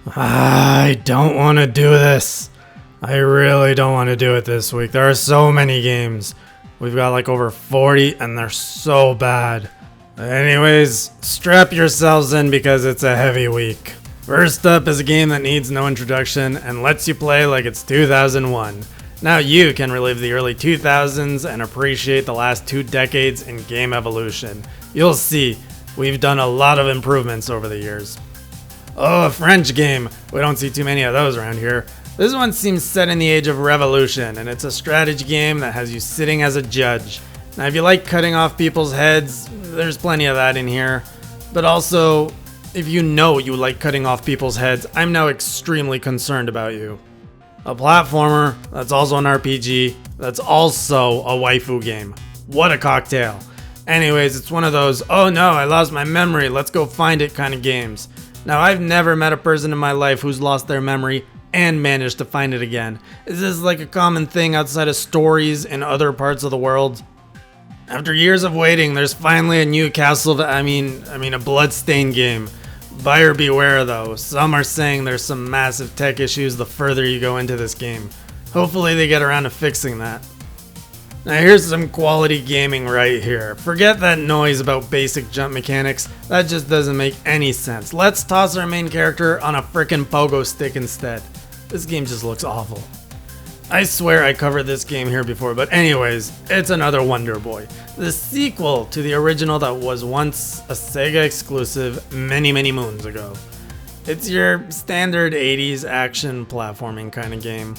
I don't want to do this. I really don't want to do it this week. There are so many games. We've got like over 40 and they're so bad. Anyways, strap yourselves in because it's a heavy week. First up is a game that needs no introduction and lets you play like it's 2001. Now you can relive the early 2000s and appreciate the last 2 decades in game evolution. You'll see, we've done a lot of improvements over the years. Oh, a French game. We don't see too many of those around here. This one seems set in the age of revolution, and it's a strategy game that has you sitting as a judge. Now, if you like cutting off people's heads, there's plenty of that in here. But also, if you know you like cutting off people's heads, I'm now extremely concerned about you. A platformer, that's also an RPG, that's also a waifu game. What a cocktail. Anyways, it's one of those, oh no, I lost my memory, let's go find it kind of games. Now, I've never met a person in my life who's lost their memory and managed to find it again. Is this like a common thing outside of stories in other parts of the world? After years of waiting, there's finally a new a Bloodstained game. Buyer beware though, some are saying there's some massive tech issues the further you go into this game. Hopefully they get around to fixing that. Now here's some quality gaming right here. Forget that noise about basic jump mechanics, that just doesn't make any sense. Let's toss our main character on a frickin' pogo stick instead. This game just looks awful. I swear I covered this game here before, but anyways, it's another Wonder Boy. The sequel to the original that was once a Sega exclusive many moons ago. It's your standard 80s action platforming kind of game.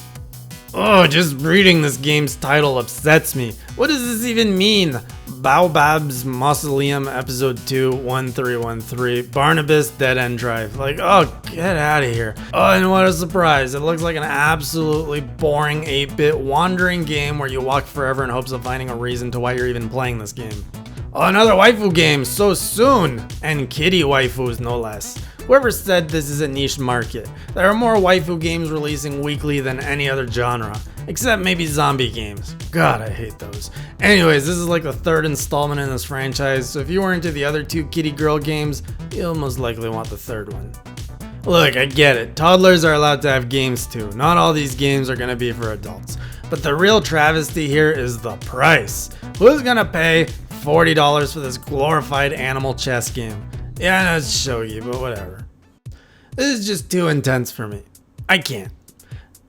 Oh, just reading this game's title upsets me. What does this even mean? Baobab's Mausoleum Episode 2 1313 Barnabus Dead End Drive. Like, oh, get out of here. Oh, and what a surprise. It looks like an absolutely boring 8-bit wandering game where you walk forever in hopes of finding a reason to why you're even playing this game. Oh, another waifu game so soon! And Kittywaifu no less. Whoever said this is a niche market? There are more waifu games releasing weekly than any other genre, except maybe zombie games. God, I hate those. Anyways, this is like the 3rd installment in this franchise, so if you were into the other 2 kitty girl games, you'll most likely want the 3rd one. Look, I get it. Toddlers are allowed to have games too. Not all these games are gonna be for adults. But the real travesty here is the price. Who's gonna pay $40 for this glorified animal chess game? Yeah, I know it's shogi, but whatever. This is just too intense for me. I can't.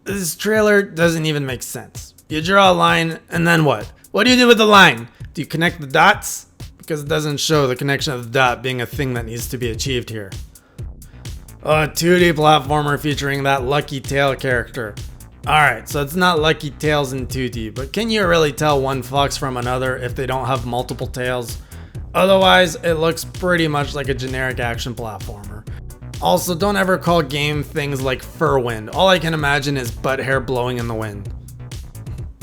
This trailer doesn't even make sense. You draw a line, and then what? What do you do with the line? Do you connect the dots? Because it doesn't show the connection of the dot being a thing that needs to be achieved here. A 2D platformer featuring that Lucky Tail character. Alright, so it's not Lucky Tails in 2D, but can you really tell one fox from another if they don't have multiple tails? Otherwise, it looks pretty much like a generic action platformer. Also, don't ever call game things like fur wind. All I can imagine is butt hair blowing in the wind.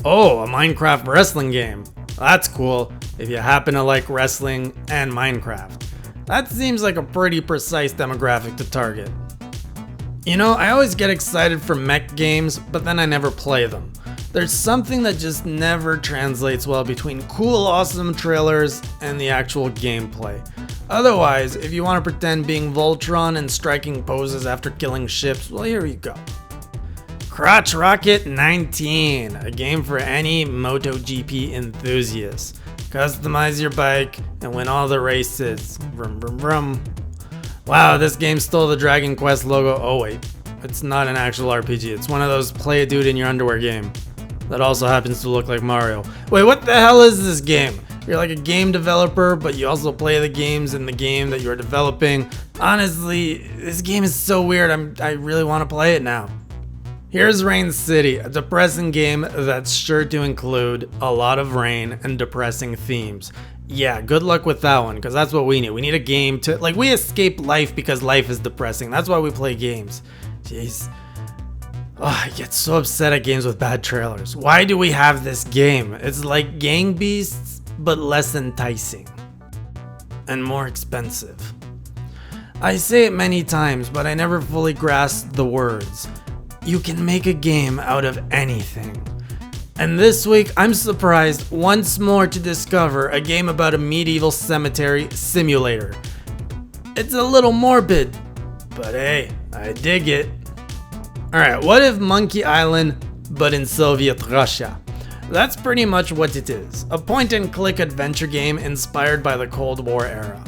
Oh, a Minecraft wrestling game. That's cool, if you happen to like wrestling and Minecraft. That seems like a pretty precise demographic to target. You know, I always get excited for mech games, but then I never play them. There's something that just never translates well between cool, awesome trailers and the actual gameplay. Otherwise, if you want to pretend being Voltron and striking poses after killing ships, well, here you go. Crotch Rocket 19, a game for any MotoGP enthusiast. Customize your bike and win all the races. Vroom, vroom, vroom. Wow, this game stole the Dragon Quest logo. Oh wait, it's not an actual RPG. It's one of those play a dude in your underwear game. That also happens to look like Mario. Wait, what the hell is this game? You're like a game developer, but you also play the games in the game that you're developing. Honestly, this game is so weird, I really want to play it now. Here's Rain City, a depressing game that's sure to include a lot of rain and depressing themes. Yeah, good luck with that one, because that's what we need. We need a game to, like, we escape life because life is depressing. That's why we play games. Jeez. Oh, I get so upset at games with bad trailers. Why do we have this game? It's like Gang Beasts, but less enticing. And more expensive. I say it many times, but I never fully grasp the words. You can make a game out of anything. And this week, I'm surprised once more to discover a game about a medieval cemetery simulator. It's a little morbid, but hey, I dig it. Alright, what if Monkey Island, but in Soviet Russia? That's pretty much what it is. A point-and-click adventure game inspired by the Cold War era.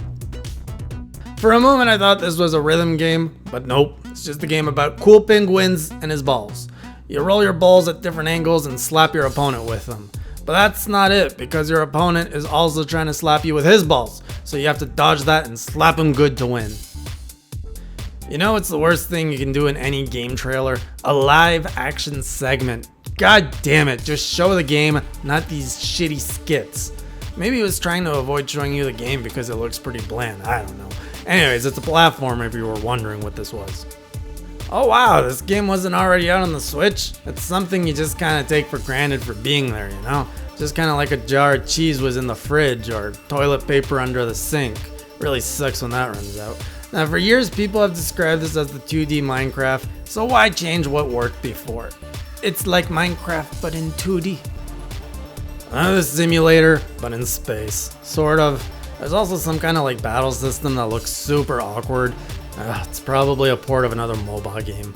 For a moment I thought this was a rhythm game, but nope. It's just a game about cool penguins and his balls. You roll your balls at different angles and slap your opponent with them. But that's not it, because your opponent is also trying to slap you with his balls. So you have to dodge that and slap him good to win. You know what's the worst thing you can do in any game trailer? A live action segment. God damn it, just show the game, not these shitty skits. Maybe he was trying to avoid showing you the game because it looks pretty bland, I don't know. Anyways, it's a platform if you were wondering what this was. Oh wow, this game wasn't already out on the Switch? It's something you just kind of take for granted for being there, you know? Just kind of like a jar of cheese was in the fridge or toilet paper under the sink. Really sucks when that runs out. Now for years people have described this as the 2D Minecraft, so why change what worked before? It's like Minecraft but in 2D. Another simulator, but in space. Sort of. There's also some kind of like battle system that looks super awkward. It's probably a port of another mobile game.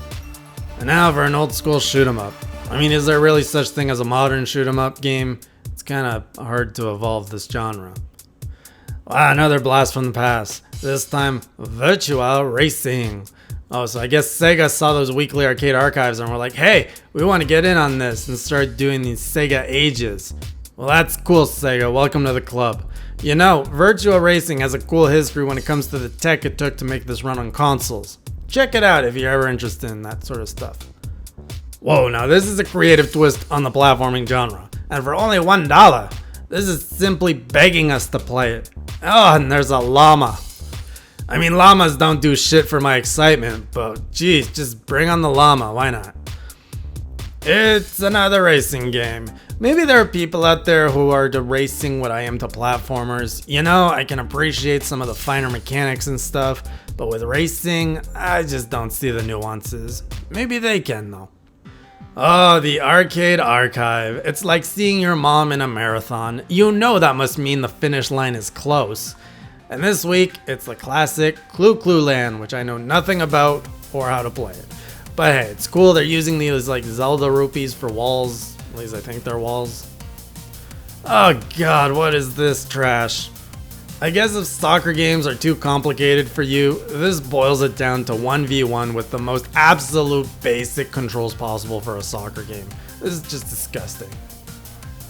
And now for an old school shoot 'em up. I mean, is there really such thing as a modern shoot 'em up game? It's kind of hard to evolve this genre. Wow, another blast from the past. This time, Virtua Racing. Oh, so I guess Sega saw those weekly arcade archives and were like, hey, we want to get in on this and start doing these Sega ages. Well, that's cool, Sega. Welcome to the club. You know, Virtua Racing has a cool history when it comes to the tech it took to make this run on consoles. Check it out if you're ever interested in that sort of stuff. Whoa, now this is a creative twist on the platforming genre. And for only $1, this is simply begging us to play it. Oh, and there's a llama. I mean, llamas don't do shit for my excitement, but geez, just bring on the llama, why not? It's another racing game. Maybe there are people out there who are to racing what I am to platformers. You know, I can appreciate some of the finer mechanics and stuff, but with racing, I just don't see the nuances. Maybe they can though. Oh, the arcade archive. It's like seeing your mom in a marathon. You know that must mean the finish line is close. And this week, it's the classic Clue Clue Land, which I know nothing about or how to play it. But hey, it's cool they're using these like Zelda rupees for walls. At least I think they're walls. Oh god, what is this trash? I guess if soccer games are too complicated for you, this boils it down to 1v1 with the most absolute basic controls possible for a soccer game. This is just disgusting.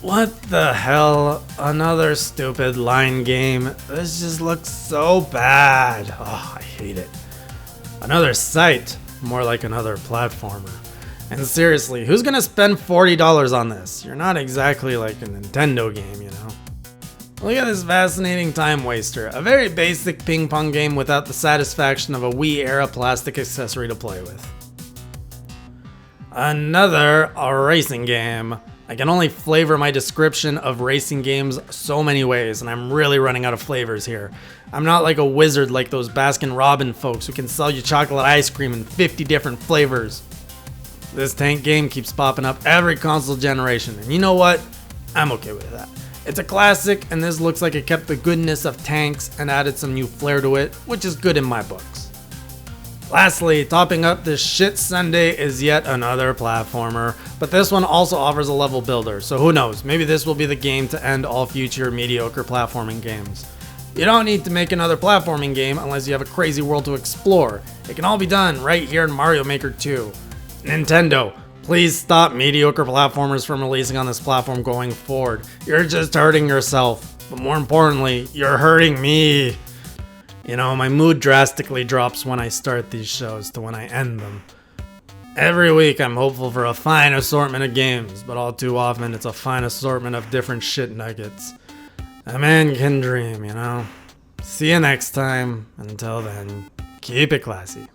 What the hell? Another stupid line game. This just looks so bad. Oh, I hate it. Another site. More like another platformer. And seriously, who's gonna spend $40 on this? You're not exactly like a Nintendo game, you know? Look at this fascinating time waster. A very basic ping pong game without the satisfaction of a Wii era plastic accessory to play with. Another racing game. I can only flavor my description of racing games so many ways, and I'm really running out of flavors here. I'm not like a wizard like those Baskin Robbins folks who can sell you chocolate ice cream in 50 different flavors. This tank game keeps popping up every console generation, and you know what? I'm okay with that. It's a classic, and this looks like it kept the goodness of tanks and added some new flair to it, which is good in my books. Lastly, topping up this shit Sunday is yet another platformer, but this one also offers a level builder, so who knows, maybe this will be the game to end all future mediocre platforming games. You don't need to make another platforming game unless you have a crazy world to explore. It can all be done right here in Mario Maker 2. Nintendo, please stop mediocre platformers from releasing on this platform going forward. You're just hurting yourself, but more importantly, you're hurting me. You know, my mood drastically drops when I start these shows to when I end them. Every week I'm hopeful for a fine assortment of games, but all too often it's a fine assortment of different shit nuggets. A man can dream, you know? See you next time. Until then, keep it classy.